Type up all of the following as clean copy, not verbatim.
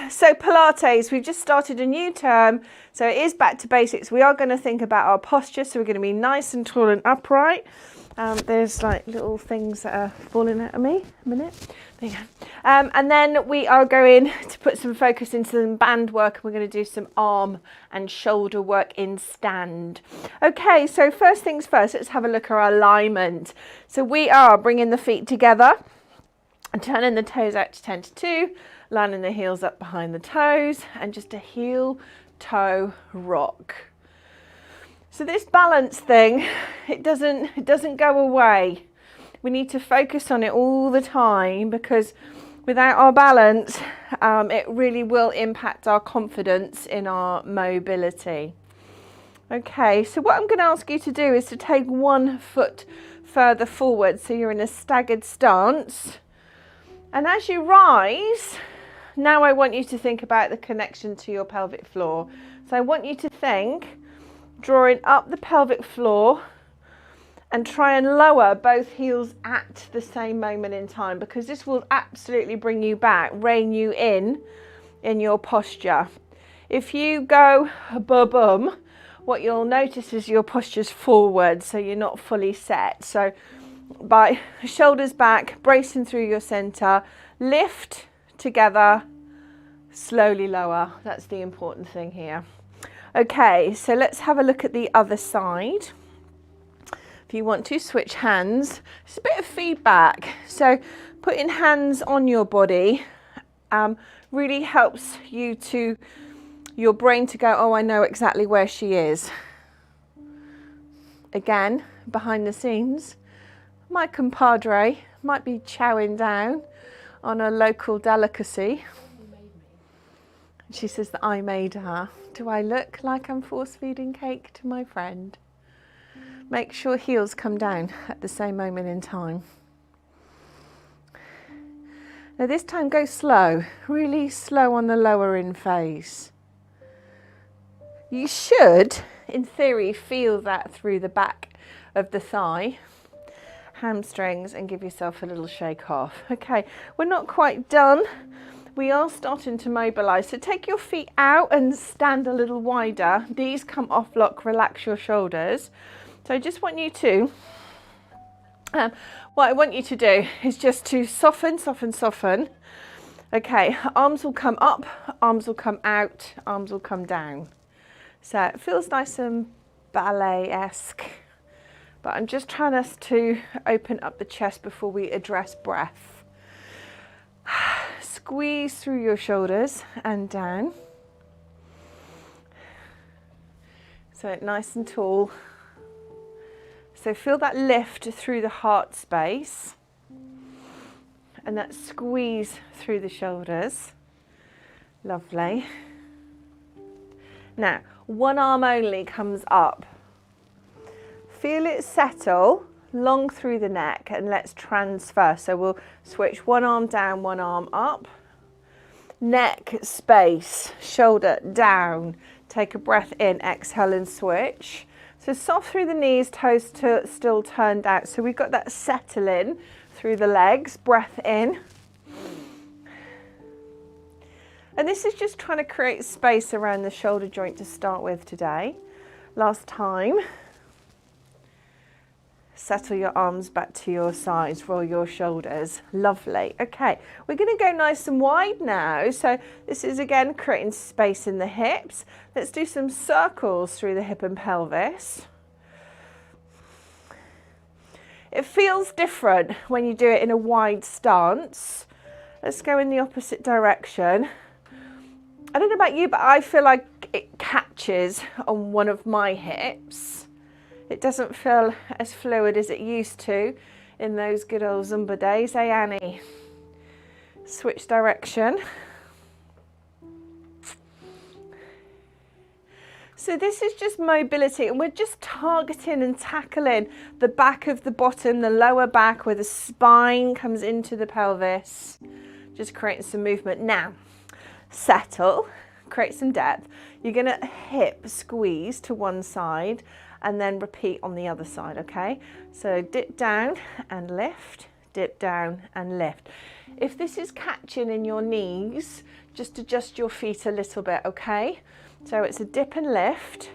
so Pilates, we've just started a new term, so it is back to basics. We are going to think about our posture, so we're going to be nice and tall and upright. There's like little things that are falling out of me. A minute. There you go. And then we are going to put some focus into some band work. We're going to do some arm and shoulder work in stand. Okay, so first things first, let's have a look at our alignment. So we are bringing the feet together and turning the toes out to 10 to 2, lining the heels up behind the toes, and just a heel toe rock. So this balance thing, it doesn't go away. We need to focus on it all the time, because without our balance, it really will impact our confidence in our mobility. Okay, so what I'm going to ask you to do is to take 1 foot further forward, so you're in a staggered stance. And as you rise, now I want you to think about the connection to your pelvic floor. So I want you to think, drawing up the pelvic floor, and try and lower both heels at the same moment in time, because this will absolutely bring you back, rein you in your posture. If you go bum, what you'll notice is your posture's forward, so you're not fully set. So by shoulders back, bracing through your center, lift together, slowly lower. That's the important thing here. Okay, so let's have a look at the other side. If you want to switch hands, it's a bit of feedback. So putting hands on your body really helps your brain to go, oh, I know exactly where she is. Again, behind the scenes, my compadre might be chowing down on a local delicacy. She says that I made her. Do I look like I'm force feeding cake to my friend? Make sure heels come down at the same moment in time. Now this time go slow, really slow on the lower in face. You should, in theory, feel that through the back of the thigh, hamstrings, and give yourself a little shake off. Okay, we're not quite done. We are starting to mobilize. So take your feet out and stand a little wider. These come off lock, relax your shoulders. So I just want you to, what I want you to do is just to soften, soften, soften. Okay, arms will come up, arms will come out, arms will come down. So it feels nice and ballet-esque, but I'm just trying us to open up the chest before we address breath. Squeeze through your shoulders and down. So nice and tall. So feel that lift through the heart space and that squeeze through the shoulders. Lovely. Now, one arm only comes up. Feel it settle long through the neck, and let's transfer. So we'll switch one arm down, one arm up. Neck space, shoulder down. Take a breath in, exhale and switch. So soft through the knees, toes still turned out. So we've got that settling through the legs, breath in. And this is just trying to create space around the shoulder joint to start with today. Last time. Settle your arms back to your sides, roll your shoulders. Lovely. Okay, we're going to go nice and wide now. So this is again creating space in the hips. Let's do some circles through the hip and pelvis. It feels different when you do it in a wide stance. Let's go in the opposite direction. I don't know about you, but I feel like it catches on one of my hips. It doesn't feel as fluid as it used to in those good old Zumba days, eh, Annie? Switch direction. So this is just mobility, and we're just targeting and tackling the back of the bottom, the lower back, where the spine comes into the pelvis. Just creating some movement. Now, settle, create some depth. You're going to hip squeeze to one side, and then repeat on the other side, okay? So dip down and lift, dip down and lift. If this is catching in your knees, just adjust your feet a little bit, okay? So it's a dip and lift,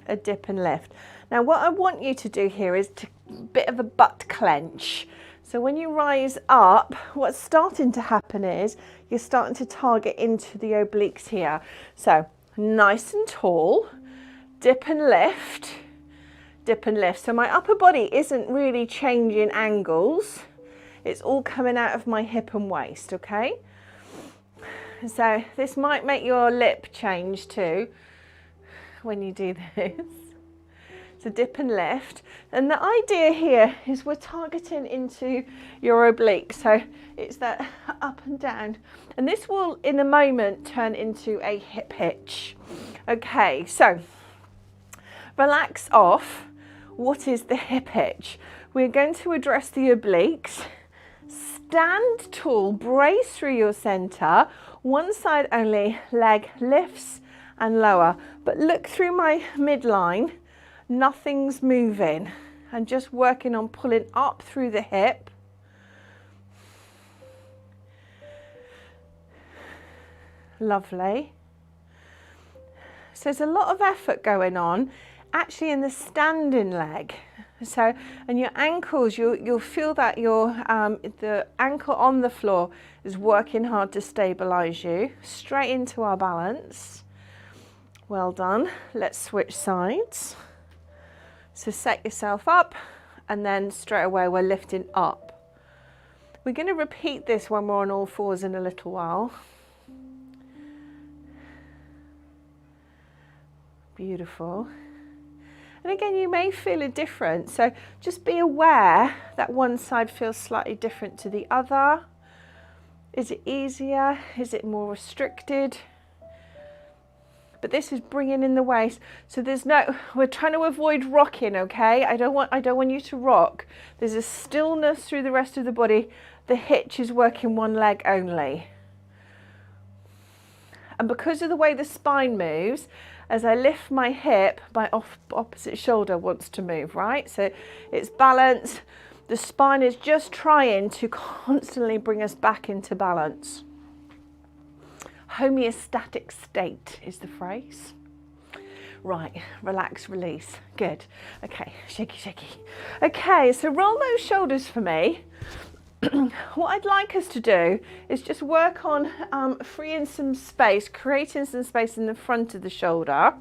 a dip and lift. Now what I want you to do here is a bit of a butt clench. So when you rise up, what's starting to happen is you're starting to target into the obliques here. So nice and tall, dip and lift, dip and lift. So my upper body isn't really changing angles. It's all coming out of my hip and waist, okay? So this might make your lip change too when you do this. So dip and lift. And the idea here is we're targeting into your oblique. So it's that up and down. And this will in a moment turn into a hip hitch. Okay, so relax off. What is the hip hitch? We're going to address the obliques. Stand tall, brace through your center. One side only, leg lifts and lower. But look through my midline. Nothing's moving. I'm just working on pulling up through the hip. Lovely. So there's a lot of effort going on actually in the standing leg. So, and your ankles, you'll feel that the ankle on the floor is working hard to stabilize you. Straight into our balance. Well done. Let's switch sides. So set yourself up and then straight away we're lifting up. We're going to repeat this when we're on all fours in a little while. Beautiful. And again, you may feel a difference. So just be aware that one side feels slightly different to the other. Is it easier? Is it more restricted? But this is bringing in the waist. So we're trying to avoid rocking, okay? I don't want you to rock. There's a stillness through the rest of the body. The hitch is working one leg only. And because of the way the spine moves, as I lift my hip, my opposite shoulder wants to move, right? So it's balance. The spine is just trying to constantly bring us back into balance. Homeostatic state is the phrase. Right, relax, release. Good. Okay, shaky, shaky. Okay, so roll those shoulders for me. What I'd like us to do is just work on freeing some space, creating some space in the front of the shoulder.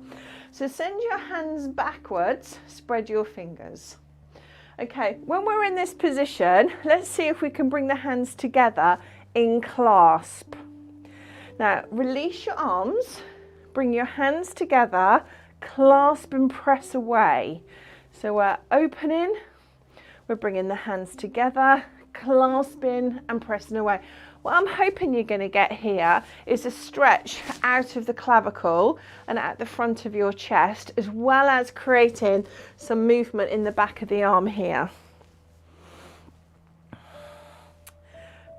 So send your hands backwards, spread your fingers. Okay, when we're in this position, let's see if we can bring the hands together in clasp. Now, release your arms, bring your hands together, clasp and press away. So we're opening, we're bringing the hands together, clasping and pressing away. What I'm hoping you're going to get here is a stretch out of the clavicle and at the front of your chest, as well as creating some movement in the back of the arm here.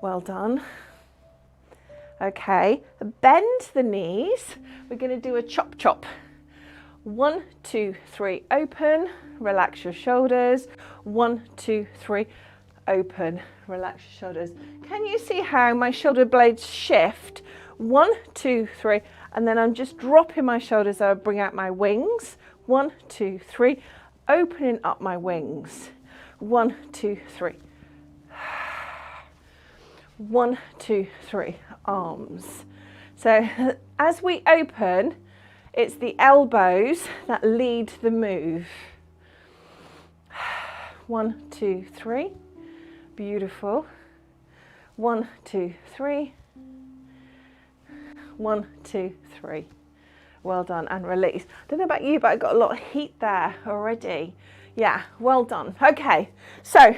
Well done. Okay, bend the knees. We're going to do a chop chop. 1, 2, 3, open, relax your shoulders. 1, 2, 3, open, relax your shoulders. Can you see how my shoulder blades shift? 1, 2, 3, and then I'm just dropping my shoulders as I bring out my wings. 1, 2, 3, opening up my wings. 1, 2, 3. 1, 2, 3, arms. So as we open, it's the elbows that lead the move. 1, 2, 3. Beautiful. 1, 2, 3. 1, 2, 3. Well done, and release. I don't know about you, but I got a lot of heat there already. Yeah, well done. Okay, so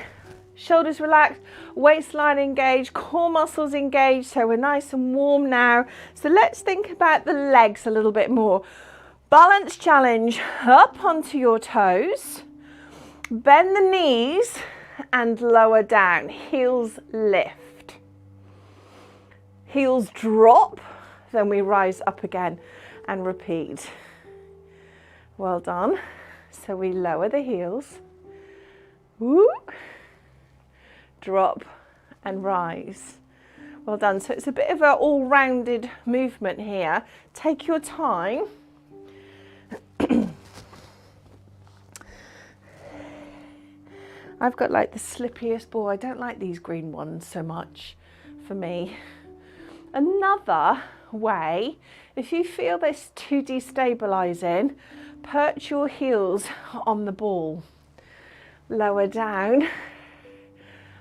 shoulders relaxed, waistline engaged, core muscles engaged, so we're nice and warm now. So let's think about the legs a little bit more. Balance challenge, up onto your toes, bend the knees and lower down, heels lift. Heels drop, then we rise up again and repeat. Well done. So we lower the heels. Woo. Drop and rise. Well done. So it's a bit of an all-rounded movement here. Take your time. I've got like the slippiest ball. I don't like these green ones so much for me. Another way, if you feel this too destabilizing, perch your heels on the ball. Lower down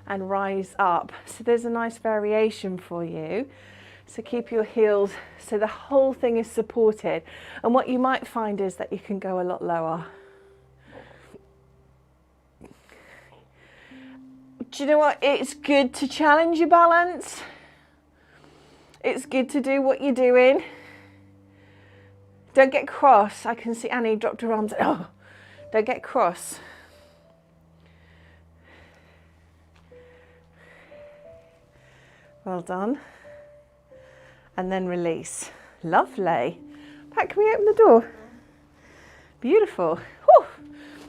and rise up. So there's a nice variation for you. So keep your heels so the whole thing is supported. And what you might find is that you can go a lot lower. Do you know what? It's good to challenge your balance. It's good to do what you're doing. Don't get cross. I can see Annie dropped her arms. Oh, don't get cross. Well done. And then release. Lovely. Pat, can we open the door? Beautiful. Whew.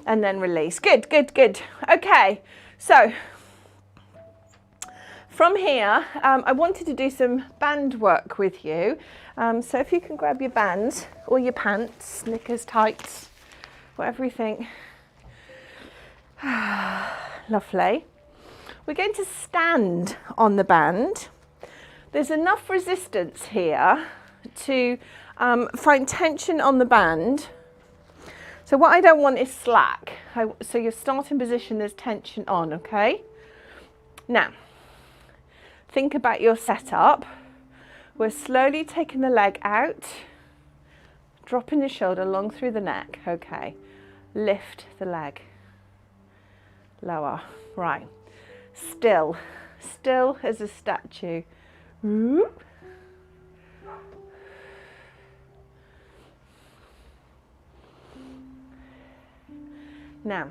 And then release. Good, good, good. Okay, so from here, I wanted to do some band work with you. So if you can grab your bands or your pants, knickers, tights, whatever you think. Lovely. We're going to stand on the band. There's enough resistance here to find tension on the band. So what I don't want is slack. So your starting position, there's tension on, okay? Now, think about your setup. We're slowly taking the leg out, dropping the shoulder long through the neck, okay? Lift the leg, lower, right. Still as a statue. Now,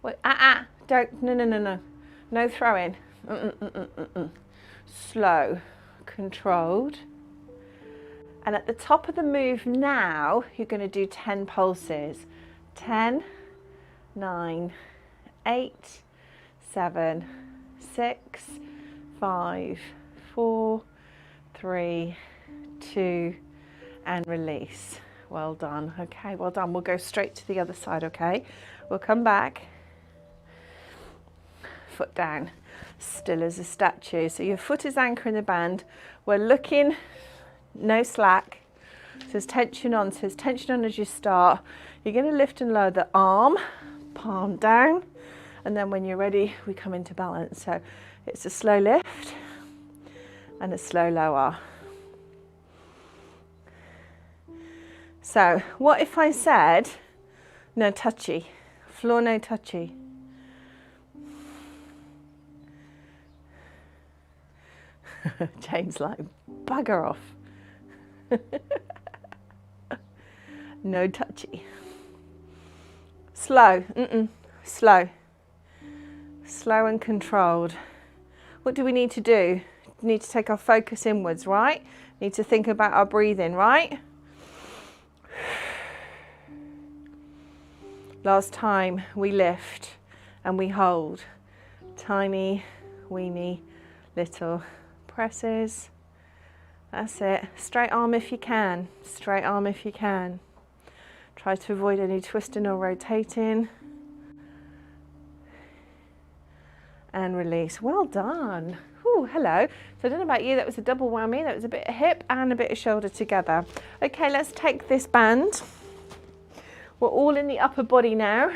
wait, don't, no throwing. Slow, controlled. And at the top of the move now, you're going to do 10 pulses. 10, 9, 8, 7, 6, 5, 4, 3, 2, and release. Well done. Okay, well done. We'll go straight to the other side, okay? We'll come back. Foot down. Still as a statue. So your foot is anchoring the band. We're looking, no slack. So there's tension on. So there's tension on as you start. You're going to lift and lower the arm, palm down. And then when you're ready, we come into balance. So it's a slow lift and a slow lower. So what if I said, no touchy, floor no touchy? Jane's like, bugger off. No touchy. Slow, slow. Slow and controlled. What do we need to do? We need to take our focus inwards, right? Need to think about our breathing, right? Last time we lift and we hold. Tiny, weeny, little presses. That's it. Straight arm if you can. Straight arm if you can. Try to avoid any twisting or rotating. And release. Well done. Ooh, hello. So I don't know about you, that was a double whammy. That was a bit of hip and a bit of shoulder together. Okay, let's take this band. We're all in the upper body now.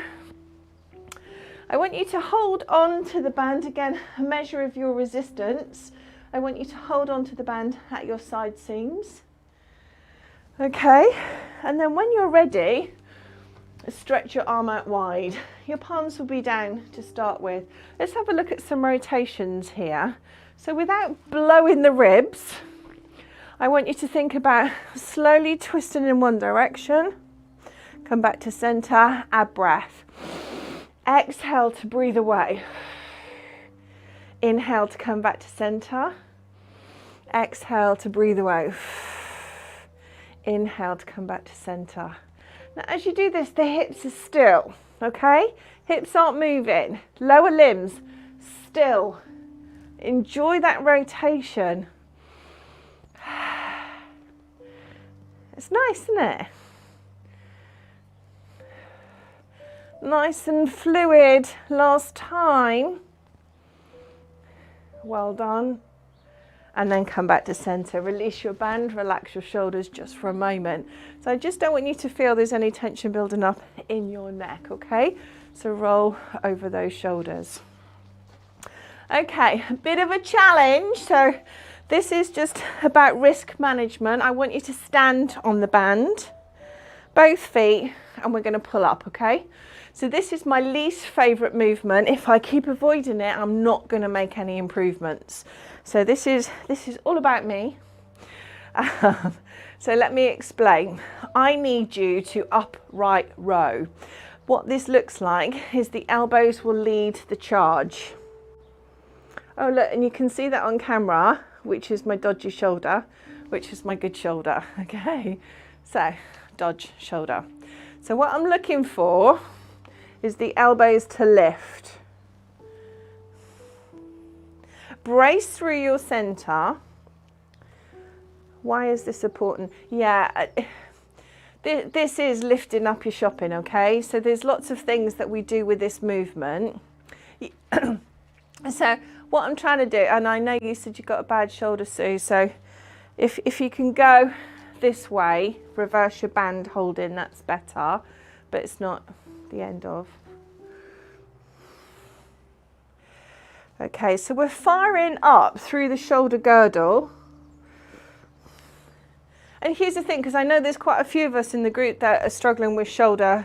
I want you to hold on to the band again, a measure of your resistance. I want you to hold on to the band at your side seams. Okay, and then when you're ready, stretch your arm out wide. Your palms will be down to start with. Let's have a look at some rotations here. So without blowing the ribs, I want you to think about slowly twisting in one direction. Come back to center, add breath. Exhale to breathe away. Inhale to come back to center. Exhale to breathe away. Inhale to come back to center. Now as you do this, the hips are still, okay? Hips aren't moving. Lower limbs, still. Enjoy that rotation. It's nice, isn't it? Nice and fluid. Last time. Well done. And then come back to center. Release your band, relax your shoulders just for a moment. So I just don't want you to feel there's any tension building up in your neck, okay? So roll over those shoulders. Okay, a bit of a challenge. So this is just about risk management. I want you to stand on the band, both feet, and we're going to pull up, okay? So this is my least favorite movement. If I keep avoiding it, I'm not going to make any improvements. So this is all about me. So let me explain. I need you to upright row. What this looks like is the elbows will lead the charge. Oh look, and you can see that on camera, which is my dodgy shoulder, which is my good shoulder. Okay, so dodge shoulder. So what I'm looking for is the elbows to lift. Brace through your center. Why is this important? Yeah, this is lifting up your shopping, okay? So there's lots of things that we do with this movement. So what I'm trying to do, and I know you said you got a bad shoulder, Sue, so if you can go this way, reverse your band holding, that's better, but it's not the end of. Okay, so we're firing up through the shoulder girdle. And here's the thing, because I know there's quite a few of us in the group that are struggling with shoulder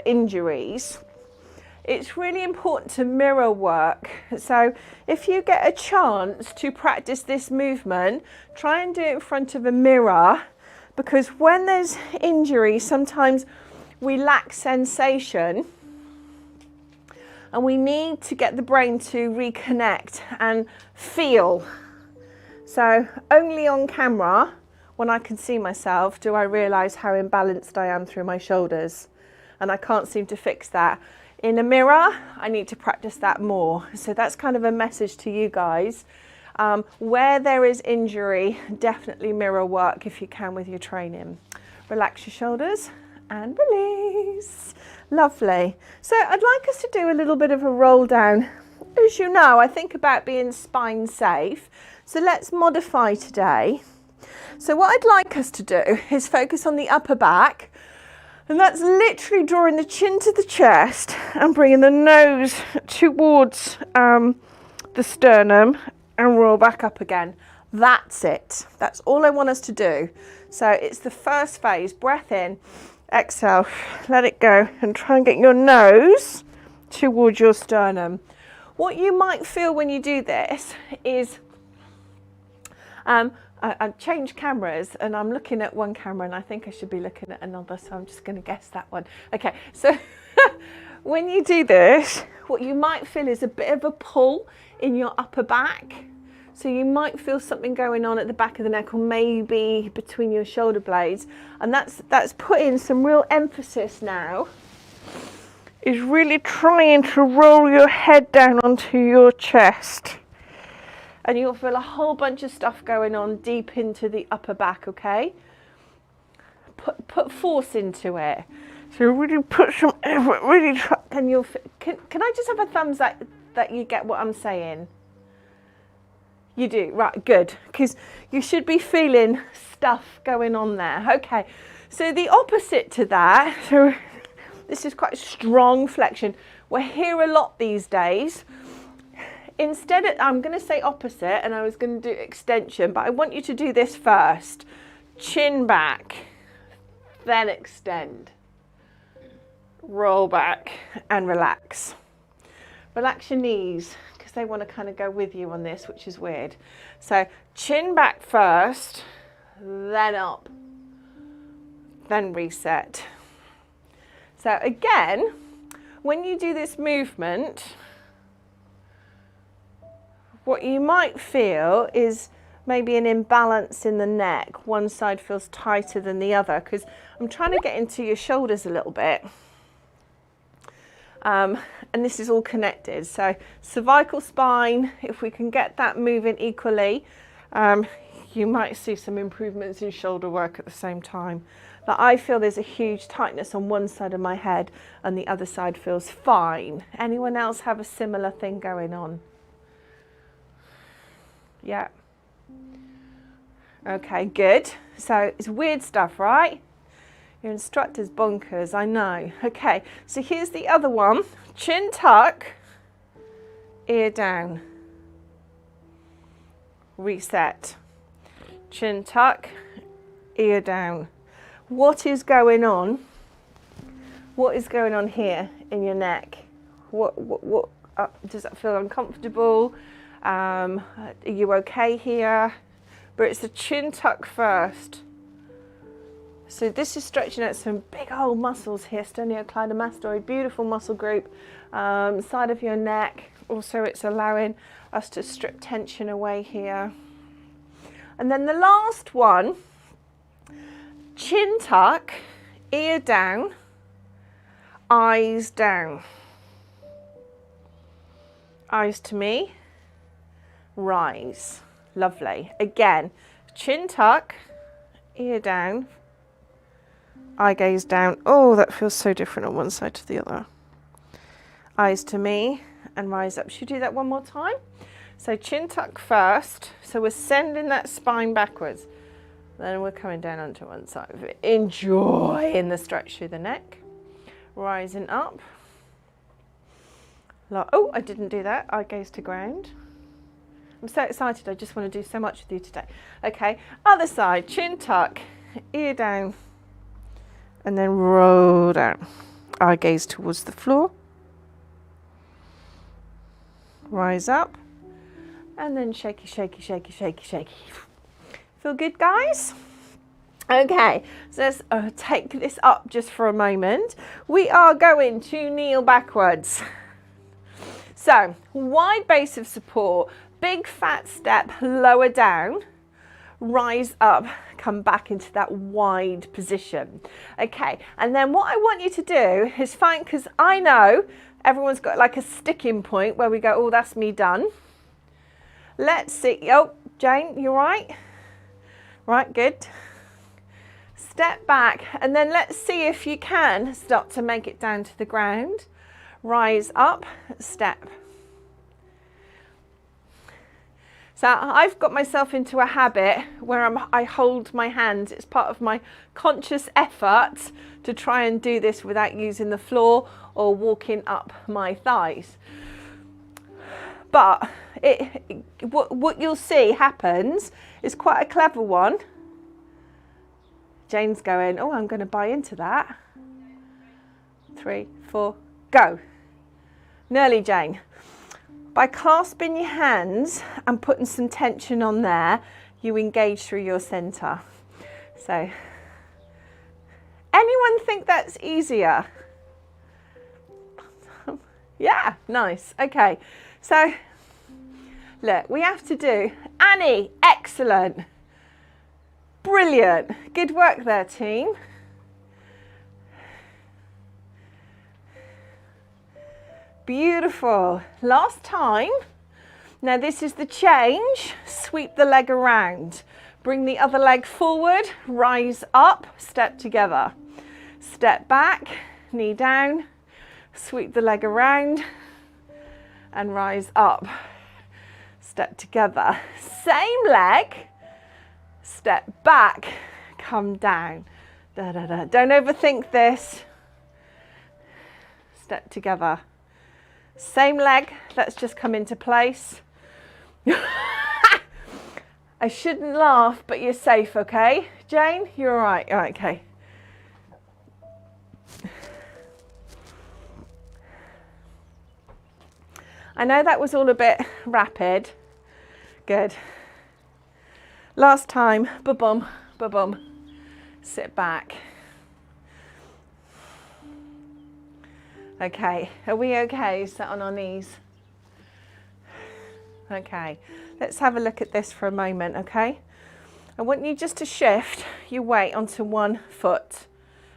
injuries. It's really important to mirror work. So if you get a chance to practice this movement, try and do it in front of a mirror, because when there's injury, sometimes we lack sensation and we need to get the brain to reconnect and feel. So only on camera, when I can see myself, do I realise how imbalanced I am through my shoulders. And I can't seem to fix that. In a mirror, I need to practice that more. So that's kind of a message to you guys. Where there is injury, definitely mirror work if you can with your training. Relax your shoulders and release. Lovely. So I'd like us to do a little bit of a roll down. As you know, I think about being spine safe. So let's modify today. So what I'd like us to do is focus on the upper back. And that's literally drawing the chin to the chest and bringing the nose towards the sternum and roll back up again. That's it. That's all I want us to do. So it's the first phase. Breath in, exhale, let it go, and try and get your nose towards your sternum. What you might feel when you do this is I've changed cameras and I'm looking at one camera and I think I should be looking at another, so I'm just going to guess that one. Okay, so when you do this, what you might feel is a bit of a pull in your upper back. So you might feel something going on at the back of the neck or maybe between your shoulder blades. And that's putting some real emphasis now, is really trying to roll your head down onto your chest. And you'll feel a whole bunch of stuff going on deep into the upper back, okay? Put force into it. So really put some effort, really try. Can I just have a thumbs up that you get what I'm saying? You do, right, good. Because you should be feeling stuff going on there. Okay, so the opposite to that, so this is quite a strong flexion. We're here a lot these days. Instead, I'm going to say opposite, and I was going to do extension, but I want you to do this first. Chin back, then extend. Roll back and relax. Relax your knees, because they want to kind of go with you on this, which is weird. So chin back first, then up, then reset. So again, when you do this movement, what you might feel is maybe an imbalance in the neck. One side feels tighter than the other, because I'm trying to get into your shoulders a little bit. And this is all connected. So cervical spine, if we can get that moving equally, you might see some improvements in shoulder work at the same time. But I feel there's a huge tightness on one side of my head and the other side feels fine. Anyone else have a similar thing going on? Yeah. Okay, good. So it's weird stuff, right? Your instructor's bonkers, I know. Okay, so here's the other one. Chin tuck, ear down. Reset. Chin tuck, ear down. What is going on? What is going on here in your neck? What does that feel uncomfortable? Are you okay here? But it's the chin tuck first. So this is stretching out some big old muscles here, sternocleidomastoid, beautiful muscle group, side of your neck. Also it's allowing us to strip tension away here. And then the last one, chin tuck, ear down, eyes down. Eyes to me, rise. Lovely. Again, chin tuck, ear down, eye gaze down. Oh, that feels so different on one side to the other. Eyes to me and rise up. Should we do that one more time? So chin tuck first. So we're sending that spine backwards. Then we're coming down onto one side of it. Enjoying the stretch through the neck. Rising up. Oh, I didn't do that. Eye gaze to ground. I'm so excited. I just want to do so much with you today. Okay, other side. Chin tuck, ear down, and then roll down. Eye gaze towards the floor. Rise up. And then shaky, shaky, shaky, shaky, shaky. Feel good, guys? Okay, so let's take this up just for a moment. We are going to kneel backwards. So, wide base of support, big fat step, lower down, rise up, come back into that wide position. Okay, and then what I want you to do is find, because I know everyone's got like a sticking point where we go, oh, that's me done. Let's see. Oh, Jane, you all right? Right, good. Step back, and then let's see if you can start to make it down to the ground. Rise up, step. So I've got myself into a habit where I hold my hands. It's part of my conscious effort to try and do this without using the floor or walking up my thighs. But what you'll see happens is quite a clever one. Jane's going, oh, I'm going to buy into that. 3, 4, go. Nearly, Jane. By clasping your hands and putting some tension on there, you engage through your center. So, anyone think that's easier? Yeah, nice. Okay, so look, we have to do Annie, excellent. Brilliant. Good work there, team. Beautiful. Last time. Now this is the change. Sweep the leg around. Bring the other leg forward. Rise up. Step together. Step back. Knee down. Sweep the leg around. And rise up. Step together. Same leg. Step back. Come down. Da, da, da. Don't overthink this. Step together. Same leg, let's just come into place. I shouldn't laugh, but you're safe, okay? Jane, you're all right. All right, okay. I know that was all a bit rapid. Good. Last time, ba-bum, ba-bum. Sit back. Okay, are we okay? Sit on our knees. Okay, let's have a look at this for a moment, okay? I want you just to shift your weight onto one foot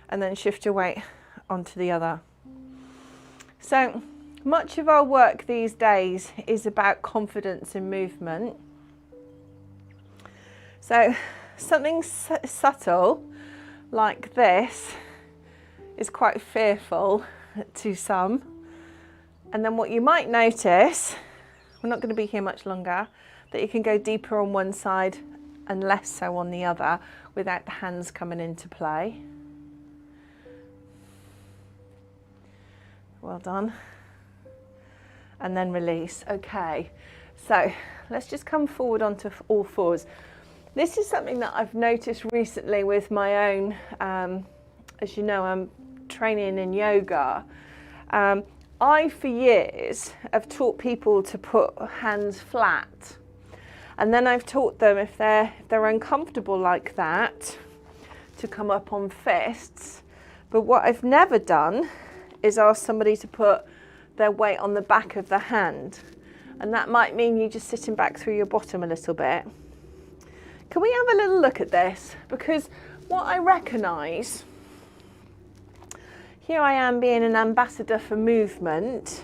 and then shift your weight onto the other. So much of our work these days is about confidence in movement. So something subtle like this is quite fearful to some. And then what you might notice, we're not going to be here much longer, that you can go deeper on one side and less so on the other without the hands coming into play. Well done. And then release. Okay, so let's just come forward onto all fours. This is something that I've noticed recently with my own, as you know, I'm training in yoga. I, for years, have taught people to put hands flat. And then I've taught them, if they're uncomfortable like that, to come up on fists. But what I've never done is ask somebody to put their weight on the back of the hand. And that might mean you just sitting back through your bottom a little bit. Can we have a little look at this? Because what I recognise, here I am being an ambassador for movement,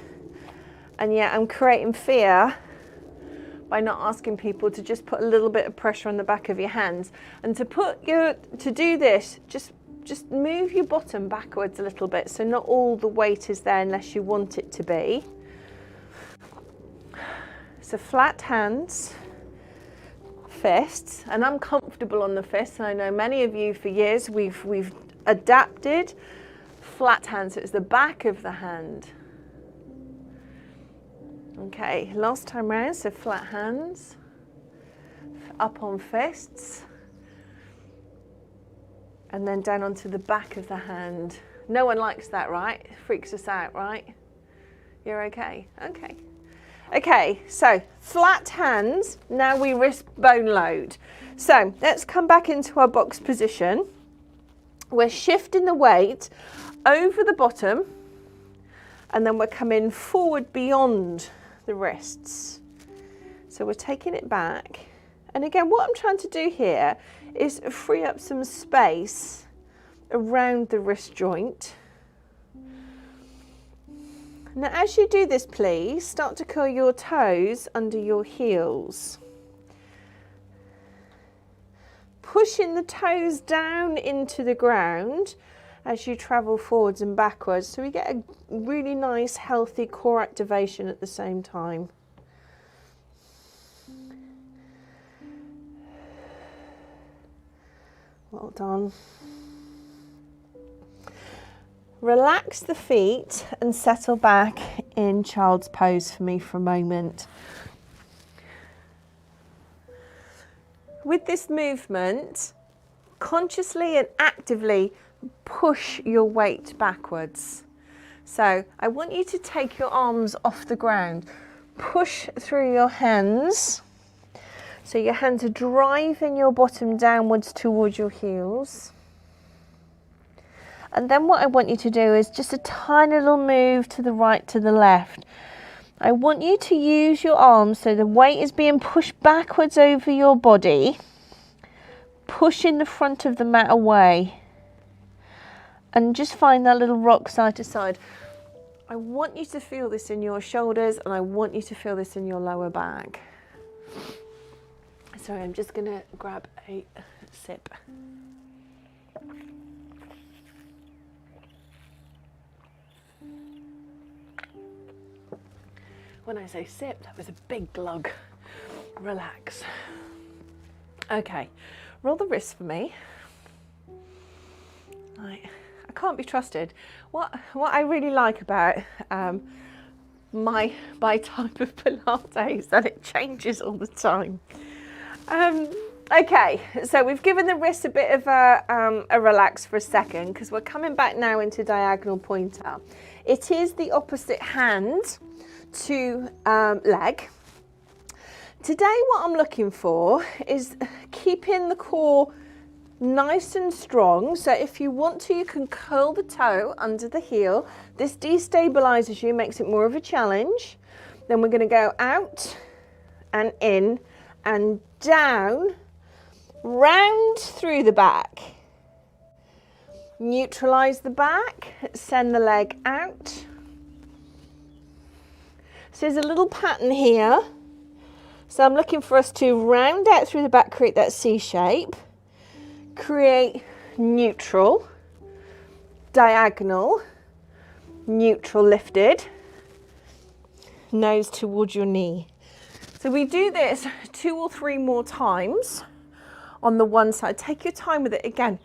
and yet I'm creating fear by not asking people to just put a little bit of pressure on the back of your hands. And to do this, just move your bottom backwards a little bit, so not all the weight is there unless you want it to be. So flat hands, fists, and I'm comfortable on the fists, and I know many of you for years we've adapted flat hands, so it's the back of the hand. Okay, last time round, so flat hands, up on fists, and then down onto the back of the hand. No one likes that, right? It freaks us out, right? You're okay? Okay. Okay, so flat hands, now we wrist bone load. So let's come back into our box position. We're shifting the weight over the bottom, and then we're coming forward beyond the wrists. So we're taking it back. And again, what I'm trying to do here is free up some space around the wrist joint. Now, as you do this, please start to curl your toes under your heels. Pushing the toes down into the ground as you travel forwards and backwards, so we get a really nice healthy core activation at the same time. Well done. Relax the feet and settle back in child's pose for me for a moment. With this movement, consciously and actively push your weight backwards. So I want you to take your arms off the ground. Push through your hands. So your hands are driving your bottom downwards towards your heels. And then what I want you to do is just a tiny little move to the right, to the left. I want you to use your arms so the weight is being pushed backwards over your body, pushing the front of the mat away. And just find that little rock side to side. I want you to feel this in your shoulders, and I want you to feel this in your lower back. Sorry, I'm just going to grab a sip. When I say sip, that was a big glug. Relax. Okay, roll the wrists for me. Right. I can't be trusted. What I really like about my type of Pilates is that it changes all the time. Okay, so we've given the wrists a bit of a relax for a second, because we're coming back now into diagonal pointer. It is the opposite hand to leg. Today what I'm looking for is keeping the core nice and strong. So if you want to, you can curl the toe under the heel. This destabilizes you, makes it more of a challenge. Then we're going to go out and in and down, round through the back. Neutralize the back, send the leg out, So there's a little pattern here. So I'm looking for us to round out through the back, create that C shape, create neutral, diagonal, neutral lifted, nose towards your knee. So we do this 2 or 3 more times on the one side. Take your time with it again.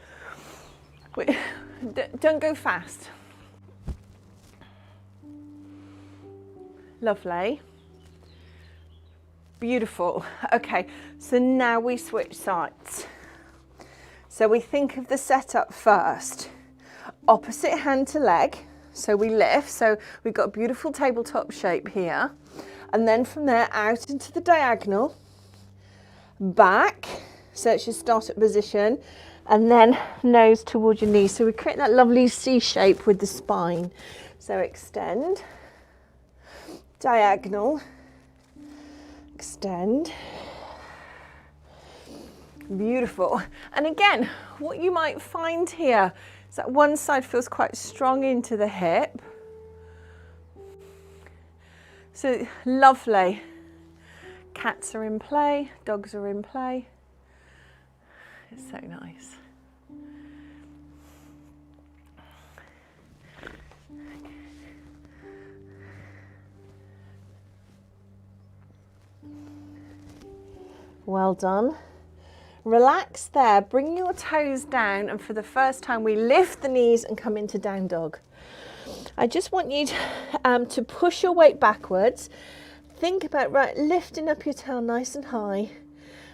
Don't go fast. Lovely. Beautiful. Okay, so now we switch sides. So we think of the setup first. Opposite hand to leg. So we lift. So we've got a beautiful tabletop shape here. And then from there out into the diagonal. Back. So it's your startup position. And then nose towards your knee. So we create that lovely C shape with the spine. So extend. Diagonal. Extend. Beautiful. And again, what you might find here is that one side feels quite strong into the hip. So lovely. Cats are in play, dogs are in play. It's so nice. Well done. Relax there, bring your toes down, and for the first time we lift the knees and come into down dog. I just want you to push your weight backwards. Think about lifting up your tail nice and high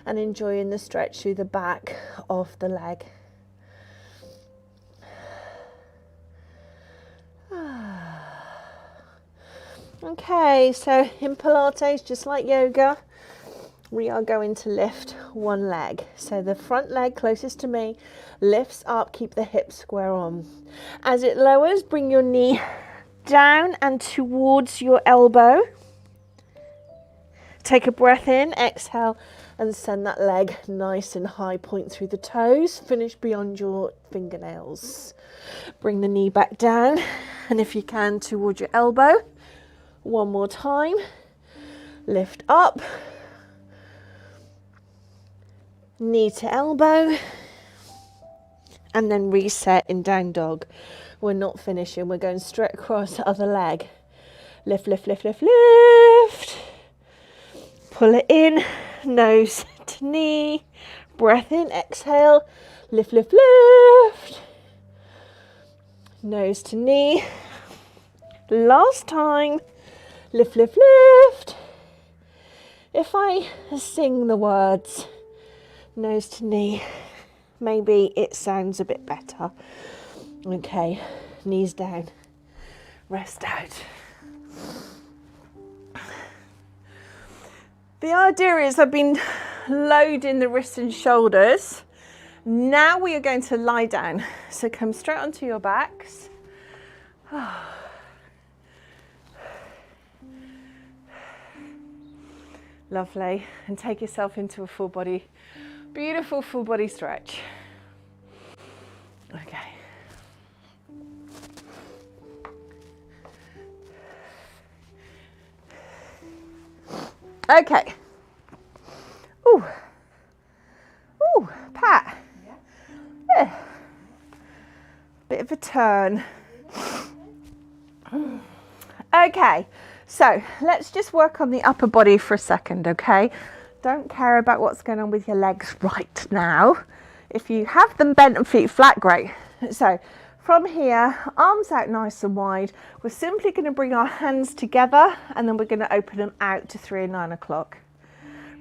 and enjoying the stretch through the back of the leg. Okay, so in Pilates, just like yoga, we are going to lift one leg. So the front leg closest to me lifts up, keep the hips square on. As it lowers, bring your knee down and towards your elbow. Take a breath in, exhale, and send that leg nice and high, point through the toes, finish beyond your fingernails. Bring the knee back down, and if you can, towards your elbow. One more time, lift up. Knee to elbow, and then reset in down dog. We're not finishing, we're going straight across the other leg. Lift, lift, lift, lift, lift. Pull it in, nose to knee, breath in, exhale, lift, lift, lift. Nose to knee. Last time, lift, lift, lift. If I sing the words, nose to knee, maybe it sounds a bit better. Okay, knees down, rest out. The idea is I've been loading the wrists and shoulders. Now we are going to lie down. So come straight onto your backs. Lovely. And take yourself into a full body, beautiful full body stretch. Okay. Okay. Ooh. Ooh, Pat. Yeah. Bit of a turn. Okay, so let's just work on the upper body for a second, okay? Don't care about what's going on with your legs right now. If you have them bent and feet flat, great. So from here, arms out nice and wide. We're simply going to bring our hands together and then we're going to open them out to 3 and 9 o'clock.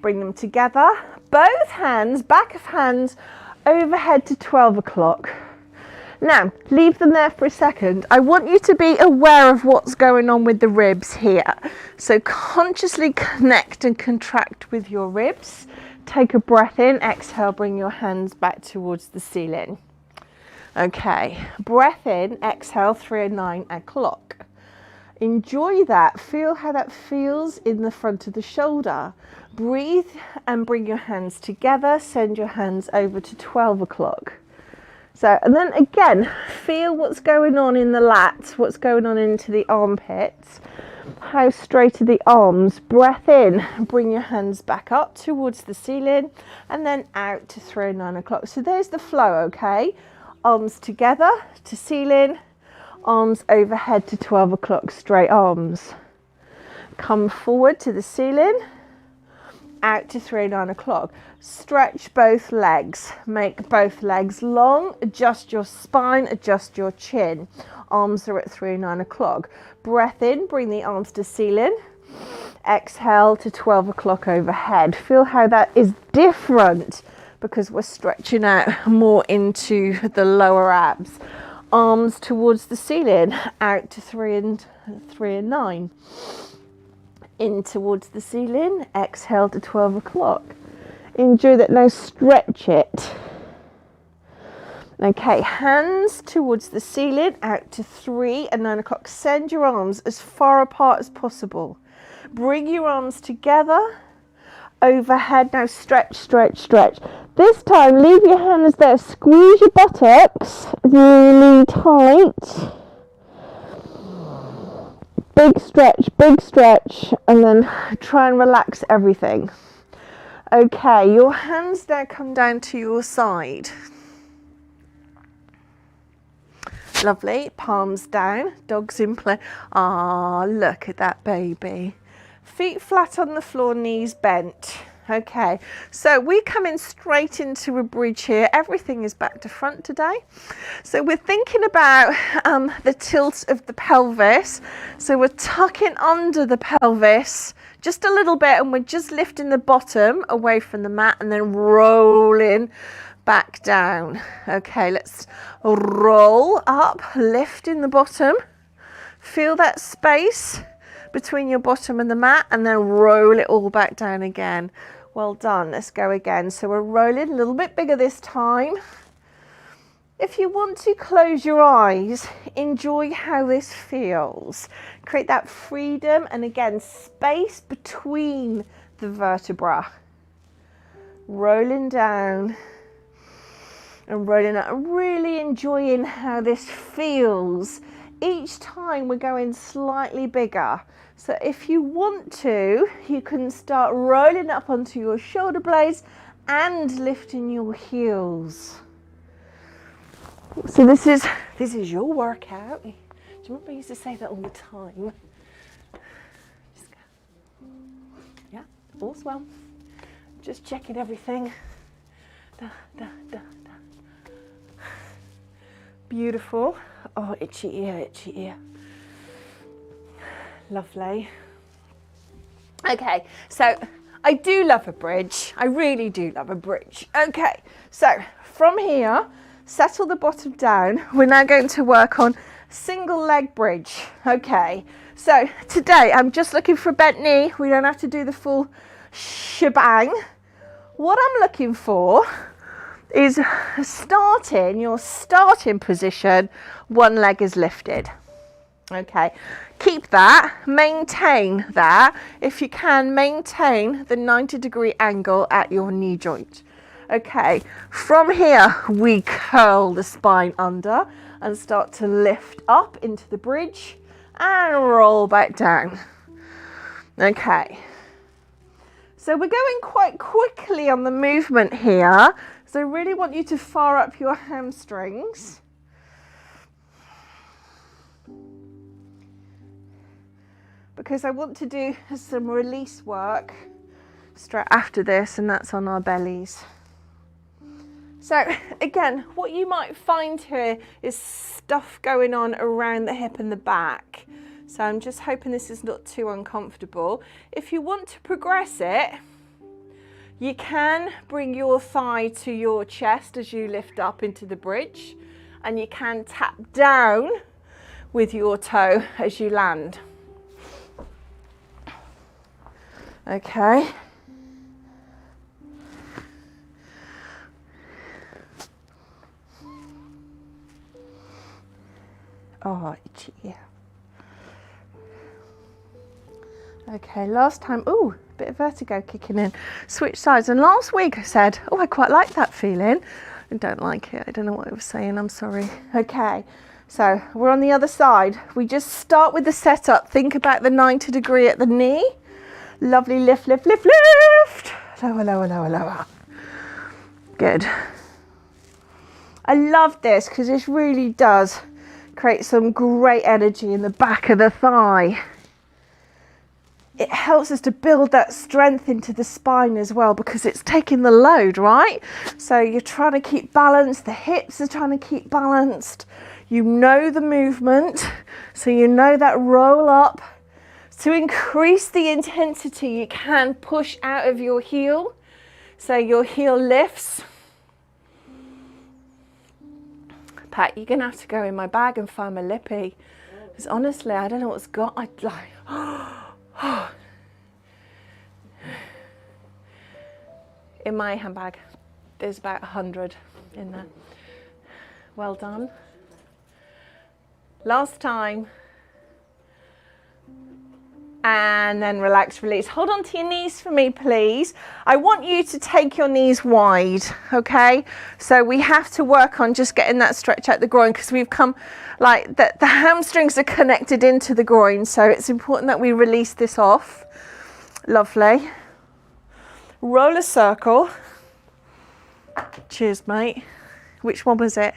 Bring them together, both hands, back of hands, overhead to 12 o'clock. Now, leave them there for a second. I want you to be aware of what's going on with the ribs here. So consciously connect and contract with your ribs. Take a breath in, exhale, bring your hands back towards the ceiling. Okay, breath in, exhale, 3 and 9 o'clock. Enjoy that. Feel how that feels in the front of the shoulder. Breathe and bring your hands together. Send your hands over to 12 o'clock. So, and then again, feel what's going on in the lats, what's going on into the armpits. How straight are the arms? Breath in, bring your hands back up towards the ceiling and then out to 3 and 9 o'clock. So there's the flow, okay? Arms together to ceiling, arms overhead to 12 o'clock, straight arms. Come forward to the ceiling, out to 3 and 9 o'clock. Stretch both legs, make both legs long, adjust your spine, adjust your chin. Arms are at 3 and 9 o'clock. Breath in, bring the arms to ceiling. Exhale to 12 o'clock overhead. Feel how that is different because we're stretching out more into the lower abs. Arms towards the ceiling, out to 3 and 9. In towards the ceiling, exhale to 12 o'clock. Enjoy that, now stretch it. Okay, hands towards the ceiling, out to 3 and 9 o'clock. Send your arms as far apart as possible. Bring your arms together, overhead. Now stretch, stretch, stretch. This time, leave your hands there. Squeeze your buttocks really tight. Big stretch, and then try and relax everything. Okay, your hands now come down to your side. Lovely, palms down, dogs in play. Ah, look at that baby. Feet flat on the floor, knees bent. Okay, so we're coming straight into a bridge here. Everything is back to front today. So we're thinking about the tilt of the pelvis. So we're tucking under the pelvis just a little bit and we're just lifting the bottom away from the mat and then rolling back down. Okay, let's roll up, lifting the bottom. Feel that space between your bottom and the mat and then roll it all back down again. Well done, let's go again. So we're rolling a little bit bigger this time. If you want to close your eyes, enjoy how this feels. Create that freedom and again, space between the vertebra. Rolling down and rolling up, really enjoying how this feels. Each time we're going slightly bigger. So if you want to, you can start rolling up onto your shoulder blades and lifting your heels. So this is your workout. Do you remember I used to say that all the time? Just go. Yeah, all's well. Just checking everything. Da, da, da, da. Beautiful. Oh, itchy ear, itchy ear. Lovely. Okay, so I do love a bridge. I really do love a bridge. Okay, so from here, settle the bottom down. We're now going to work on single leg bridge. Okay, so today I'm just looking for a bent knee. We don't have to do the full shebang. What I'm looking for is your starting position, one leg is lifted. Okay, keep that, maintain that. If you can, maintain the 90-degree angle at your knee joint. Okay, from here, we curl the spine under and start to lift up into the bridge and roll back down. Okay, so we're going quite quickly on the movement here. So I really want you to fire up your hamstrings. Because I want to do some release work straight after this, and that's on our bellies. So again, what you might find here is stuff going on around the hip and the back. So I'm just hoping this is not too uncomfortable. If you want to progress it, you can bring your thigh to your chest as you lift up into the bridge, and you can tap down with your toe as you land. Okay. Oh, itchy, yeah. Okay, last time, ooh, a bit of vertigo kicking in. Switch sides, and last week I said, oh, I quite like that feeling. I don't like it, I don't know what I was saying, I'm sorry. Okay, So we're on the other side. We just start with the setup. Think about the 90 degree at the knee. Lovely lift, lift, lift, lift. Lower, lower, lower, lower. Good. I love this because this really does create some great energy in the back of the thigh. It helps us to build that strength into the spine as well because it's taking the load, right? So you're trying to keep balanced, the hips are trying to keep balanced. You know the movement, so you know that roll up. To increase the intensity, you can push out of your heel. So your heel lifts. Pat, you're going to have to go in my bag and find my lippy. Because honestly, I don't know what's got. I'd like... In my handbag, there's about 100 in there. Well done. Last time. And then relax, release. Hold on to your knees for me, please. I want you to take your knees wide, okay? So we have to work on just getting that stretch out the groin because we've come like the hamstrings are connected into the groin. So it's important that we release this off. Lovely. Roll a circle. Cheers, mate. Which one was it?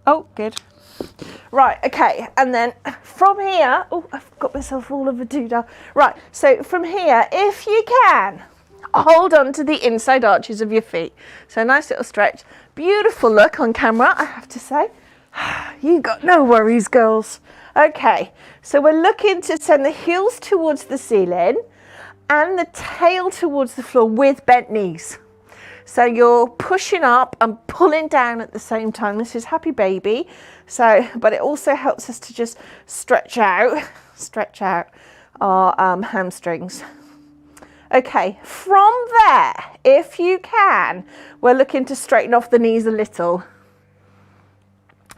Oh, good. Right, okay, and then from here, oh, I've got myself all of a doodah. Right, so from here, if you can, hold on to the inside arches of your feet. So nice little stretch. Beautiful look on camera, I have to say. You got no worries, girls. Okay, so we're looking to send the heels towards the ceiling and the tail towards the floor with bent knees. So you're pushing up and pulling down at the same time. This is happy baby. So, but it also helps us to just stretch out our hamstrings. Okay, from there, if you can, we're looking to straighten off the knees a little.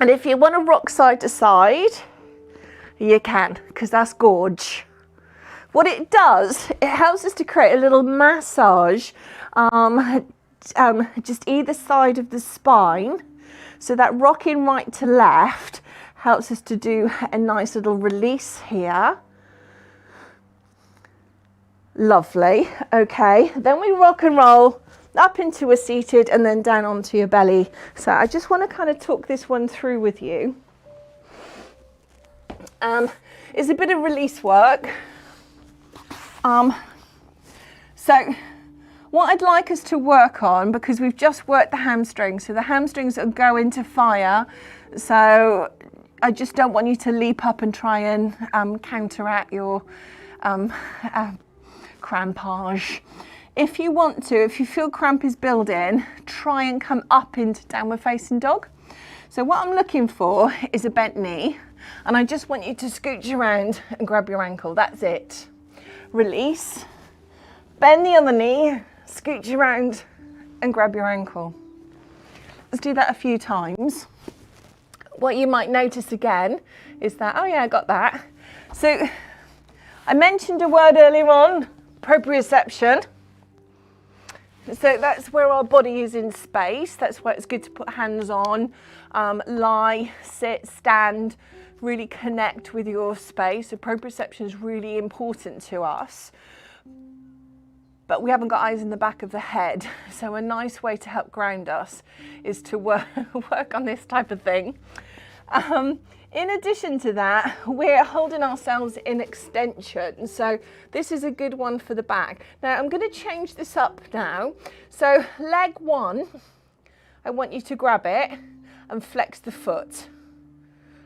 And if you want to rock side to side, you can, because that's gorge. What it does, it helps us to create a little massage just either side of the spine. So that rocking right to left helps us to do a nice little release here. Lovely. Okay, then we rock and roll up into a seated and then down onto your belly. So I just want to kind of talk this one through with you. It's a bit of release work. So what I'd like us to work on, because we've just worked the hamstrings, so the hamstrings are going to fire, so I just don't want you to leap up and try and counteract your crampage. If you want to, if you feel cramp is building, try and come up into downward facing dog. So what I'm looking for is a bent knee, and I just want you to scooch around and grab your ankle. That's it. Release, bend the other knee, scooch around and grab your ankle. Let's do that a few times. What you might notice again is that, oh yeah, I got that. So I mentioned a word earlier on, proprioception. So that's where our body is in space. That's where it's good to put hands on, lie, sit, stand, really connect with your space. So proprioception is really important to us. But we haven't got eyes in the back of the head. So a nice way to help ground us is to work on this type of thing. In addition to that, we're holding ourselves in extension. So this is a good one for the back. Now I'm going to change this up now. So leg one, I want you to grab it and flex the foot.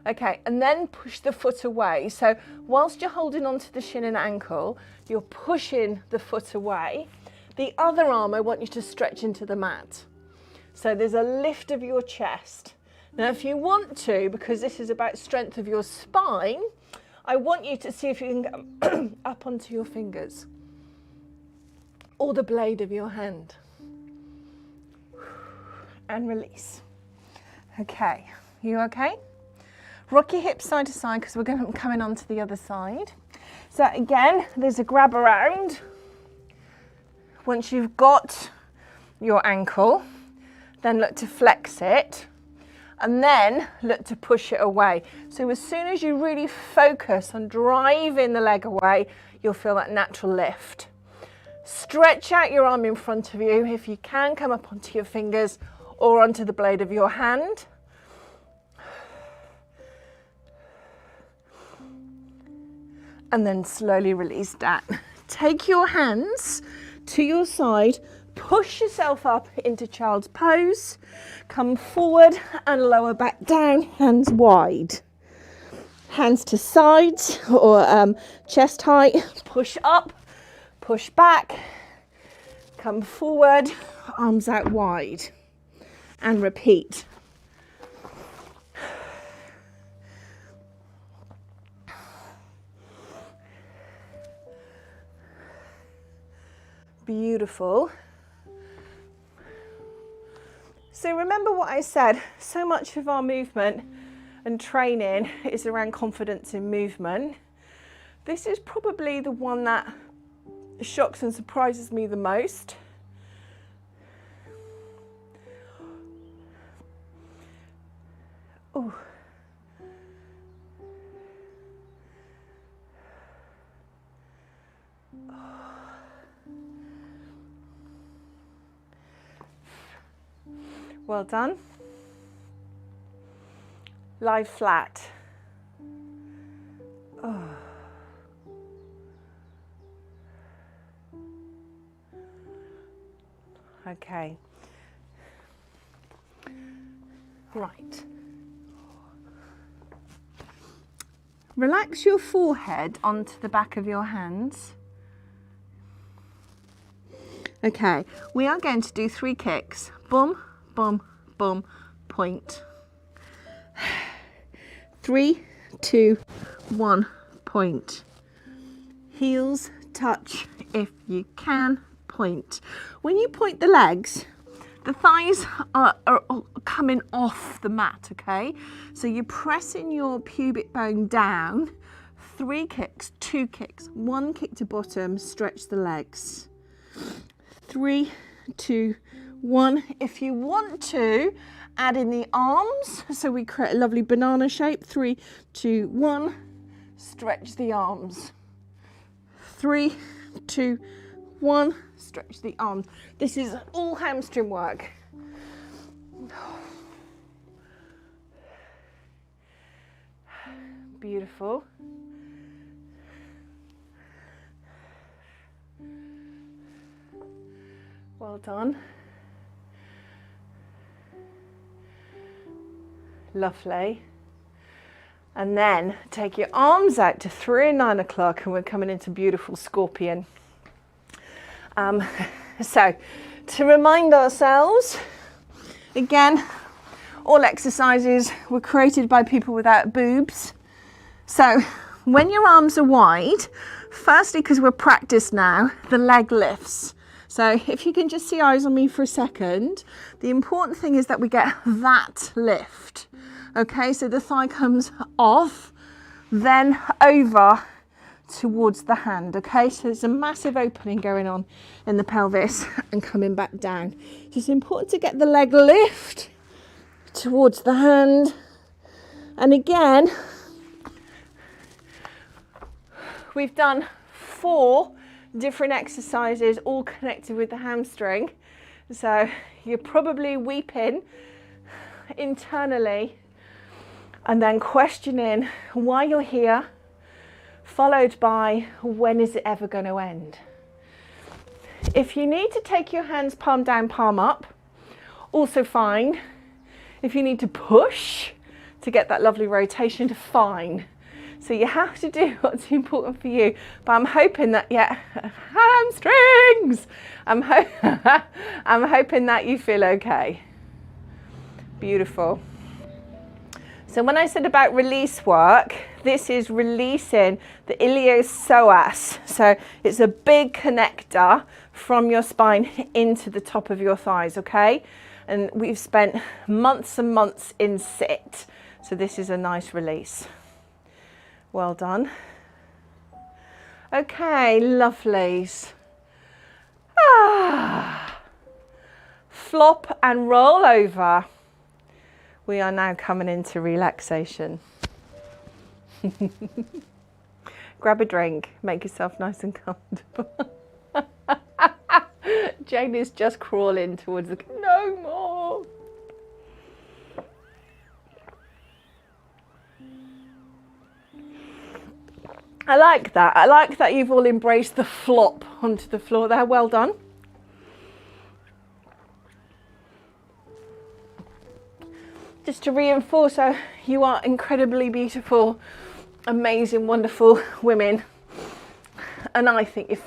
Okay, and then push the foot away. So whilst you're holding onto the shin and ankle, you're pushing the foot away. The other arm, I want you to stretch into the mat. So there's a lift of your chest. Now, if you want to, because this is about strength of your spine, I want you to see if you can get up onto your fingers or the blade of your hand. And release. Okay, you okay? Rock your hips side to side because we're going to be coming on to the other side. So again, there's a grab around. Once you've got your ankle, then look to flex it. and then look to push it away. So as soon as you really focus on driving the leg away, you'll feel that natural lift. Stretch out your arm in front of you. If you can, come up onto your fingers or onto the blade of your hand. And then slowly release down. Take your hands to your side, push yourself up into child's pose, come forward and lower back down, hands wide. Hands to sides or chest height, push up, push back, come forward, arms out wide, and repeat. Beautiful. So remember what I said, so much of our movement and training is around confidence in movement. This is probably the one that shocks and surprises me the most. Oh. Well done. Lie flat. Oh. Okay. Right. Relax your forehead onto the back of your hands. Okay, we are going to do 3 kicks. Boom, boom, boom, point. 3, 2, 1, point. Heels touch if you can, point. When you point the legs, the thighs are coming off the mat, okay? So you're pressing your pubic bone down. 3 kicks, 2 kicks, 1 kick to bottom, stretch the legs. 3, 2, 1. If you want to, add in the arms. So we create a lovely banana shape. 3, 2, 1. Stretch the arms. 3, 2, 1. Stretch the arms. This is all hamstring work. Beautiful. Well done. Lovely. And then take your arms out to 3 and 9 o'clock and we're coming into beautiful scorpion. So to remind ourselves, again, all exercises were created by people without boobs. So when your arms are wide, firstly, because we're practiced now, the leg lifts. So if you can just see eyes on me for a second, the important thing is that we get that lift. Okay, so the thigh comes off, then over towards the hand. Okay, so there's a massive opening going on in the pelvis and coming back down. So it's important to get the leg lift towards the hand. And again, we've done 4 different exercises all connected with the hamstring. So you're probably weeping internally and then questioning why you're here, followed by when is it ever going to end? If you need to take your hands palm down, palm up, also fine. If you need to push to get that lovely rotation, fine. So you have to do what's important for you. But I'm hoping that, hamstrings! I'm hoping that you feel okay. Beautiful. So when I said about release work, this is releasing the iliopsoas. So it's a big connector from your spine into the top of your thighs, okay? And we've spent months and months in sit. So this is a nice release. Well done. Okay, lovelies. Flop and roll over. we are now coming into relaxation. Grab a drink, make yourself nice and comfortable. Jane is just crawling towards the... No more! I like that. I like that you've all embraced the flop onto the floor there. Well done. Just to reinforce how you are incredibly beautiful, amazing, wonderful women. And I think you're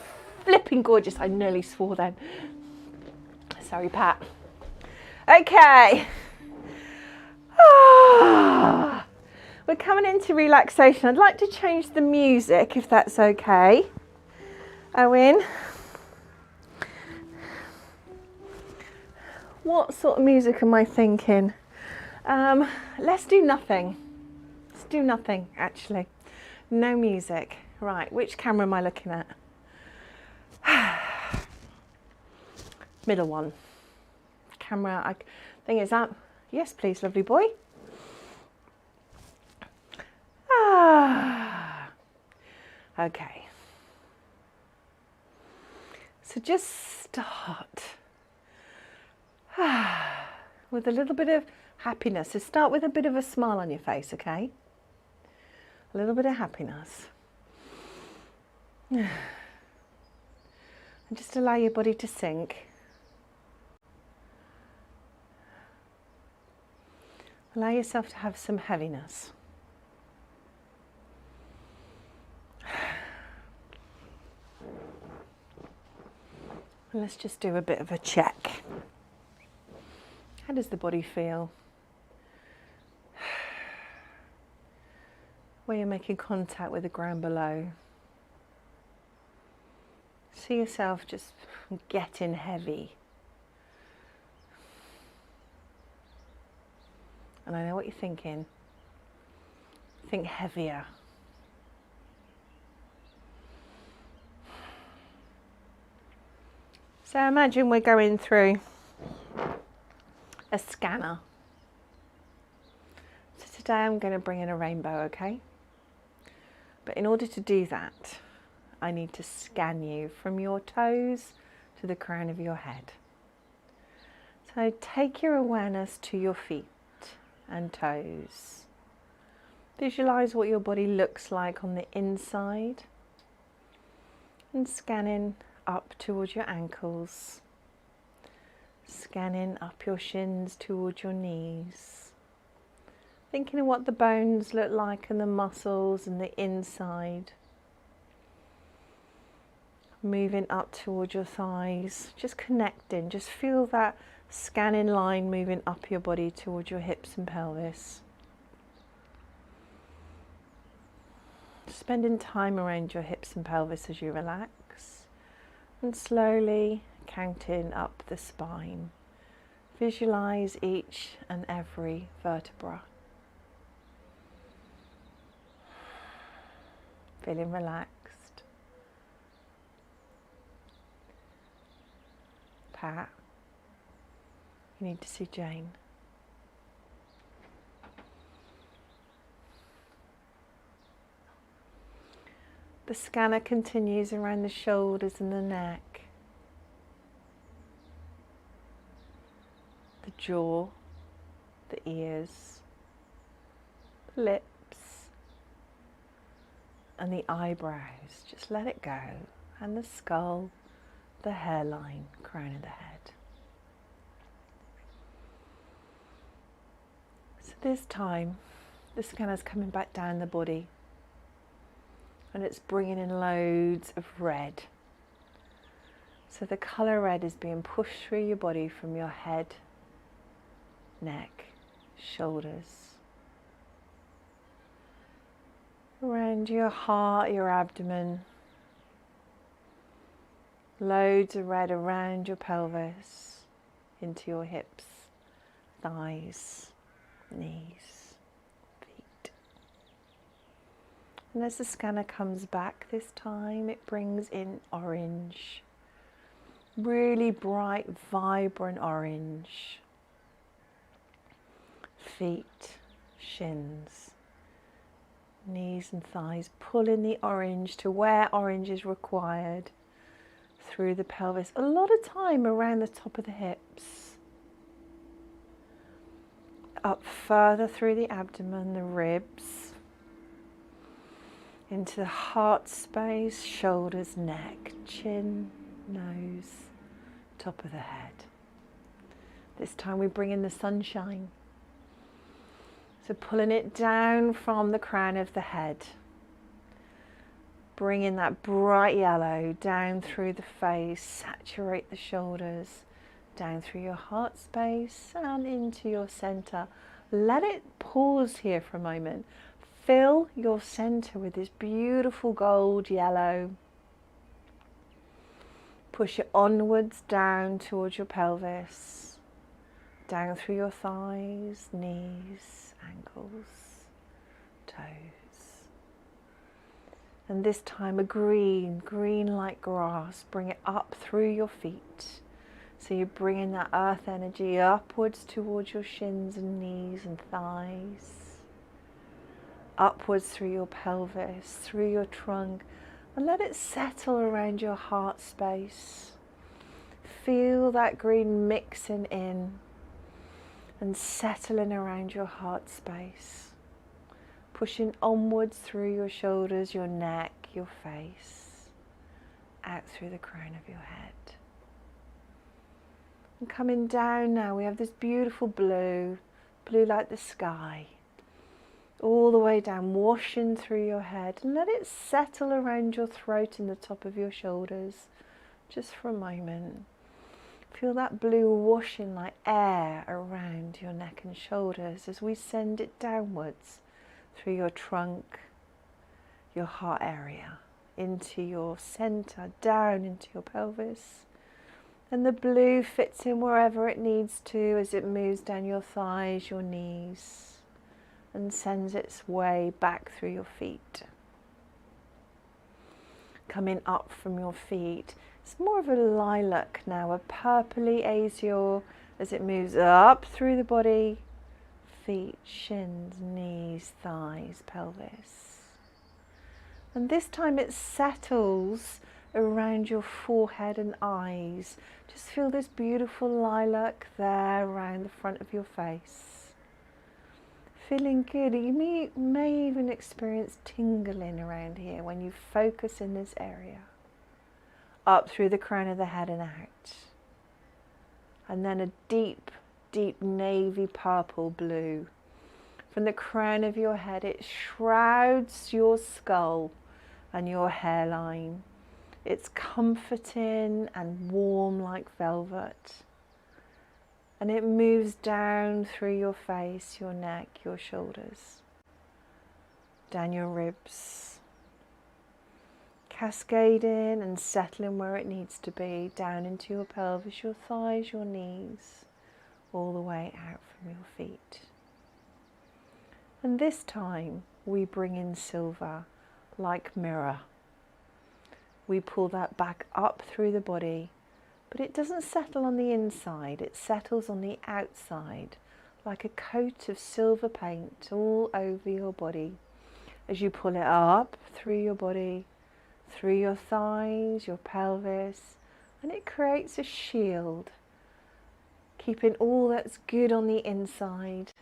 flipping gorgeous. I nearly swore then. Sorry, Pat. Okay. We're coming into relaxation. I'd like to change the music if that's okay. Owen. What sort of music am I thinking? Let's do nothing. Let's do nothing, actually. No music. Right, which camera am I looking at? Middle one. Camera, I think it's that. Yes, please, lovely boy. Okay. So just start with a little bit of happiness. So start with a bit of a smile on your face, okay? A little bit of happiness. And just allow your body to sink. Allow yourself to have some heaviness. And let's just do a bit of a check. How does the body feel? Where you're making contact with the ground below. See yourself just getting heavy. And I know what you're thinking. Think heavier. So imagine we're going through a scanner. So today I'm going to bring in a rainbow, okay? But in order to do that, I need to scan you from your toes to the crown of your head. So take your awareness to your feet and toes. Visualize what your body looks like on the inside and scanning up towards your ankles, scanning up your shins towards your knees, thinking of what the bones look like and the muscles and the inside, moving up towards your thighs, just connecting, just feel that scanning line moving up your body towards your hips and pelvis. Spending time around your hips and pelvis as you relax. And slowly counting up the spine. Visualize each and every vertebra. Feeling relaxed. Pat, you need to see Jane. The scanner continues around the shoulders and the neck, the jaw, the ears, the lips, and the eyebrows. Just let it go. And the skull, the hairline, crown of the head. So this time, the scanner's coming back down the body. And it's bringing in loads of red. So the colour red is being pushed through your body from your head, neck, shoulders, around your heart, your abdomen. Loads of red around your pelvis, into your hips, thighs, knees. And as the scanner comes back this time, it brings in orange. Really bright, vibrant orange. feet, shins, knees and thighs. Pull in the orange to where orange is required through the pelvis. A lot of time around the top of the hips. Up further through the abdomen, the ribs, into the heart space, shoulders, neck, chin, nose, top of the head. This time we bring in the sunshine. So pulling it down from the crown of the head. Bring in that bright yellow down through the face, saturate the shoulders, down through your heart space and into your center. Let it pause here for a moment. Fill your center with this beautiful gold yellow. Push it onwards down towards your pelvis, down through your thighs, knees, ankles, toes. And this time a green like grass. Bring it up through your feet. So you're bringing that earth energy upwards towards your shins and knees and thighs. Upwards through your pelvis, through your trunk. And let it settle around your heart space. Feel that green mixing in and settling around your heart space. Pushing onwards through your shoulders, your neck, your face, out through the crown of your head. And coming down now, we have this beautiful blue like the sky, all the way down, washing through your head. And let it settle around your throat and the top of your shoulders, just for a moment. Feel that blue washing like air around your neck and shoulders as we send it downwards through your trunk, your heart area, into your center, down into your pelvis. And the blue fits in wherever it needs to as it moves down your thighs, your knees, and sends its way back through your feet. Coming up from your feet, it's more of a lilac now, a purpley azure as it moves up through the body, feet, shins, knees, thighs, pelvis. And this time it settles around your forehead and eyes. Just feel this beautiful lilac there around the front of your face. Feeling good. You may even experience tingling around here when you focus in this area. Up through the crown of the head and out. And then a deep navy purple blue. From the crown of your head, it shrouds your skull and your hairline. It's comforting and warm like velvet. And it moves down through your face, your neck, your shoulders, down your ribs, cascading and settling where it needs to be, down into your pelvis, your thighs, your knees, all the way out from your feet. And this time we bring in silver like mirror. We pull that back up through the body, but it doesn't settle on the inside, it settles on the outside like a coat of silver paint all over your body as you pull it up through your body, through your thighs, your pelvis, and it creates a shield, keeping all that's good on the inside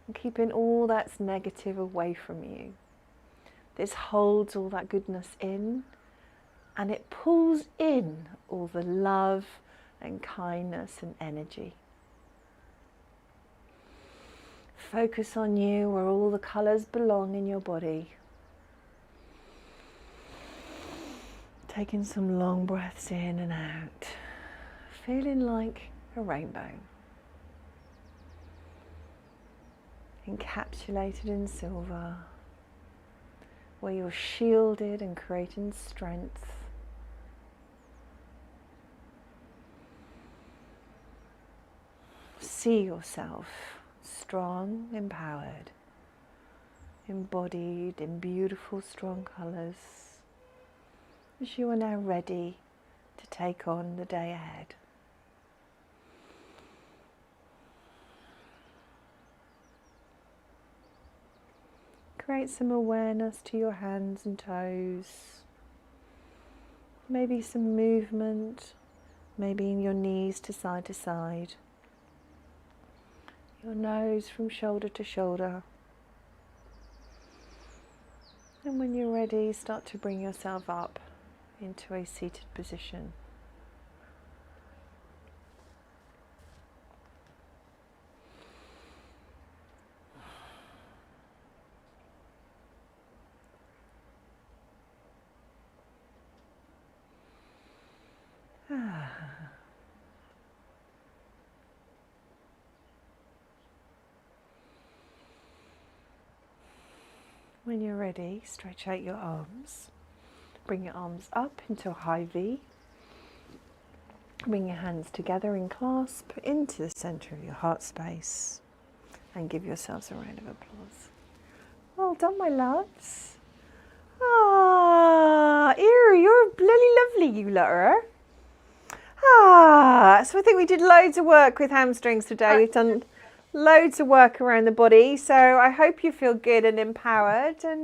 and keeping all that's negative away from you. This holds all that goodness in, and it pulls in all the love and kindness and energy. Focus on you where all the colours belong in your body. Taking some long breaths in and out. Feeling like a rainbow. Encapsulated in silver. Where you're shielded and creating strength. See yourself strong, empowered, embodied in beautiful, strong colours, as you are now ready to take on the day ahead. create some awareness to your hands and toes. Maybe some movement, maybe in your knees to side, your nose from shoulder to shoulder. And when you're ready, start to bring yourself up into a seated position. When you're ready, stretch out your arms. Bring your arms up into a high V. Bring your hands together in clasp into the centre of your heart space. And give yourselves a round of applause. Well done, my loves. Ah, you're bloody lovely, you lot are. So I think we did loads of work with hamstrings today. We've done loads of work around the body. So I hope you feel good and empowered. And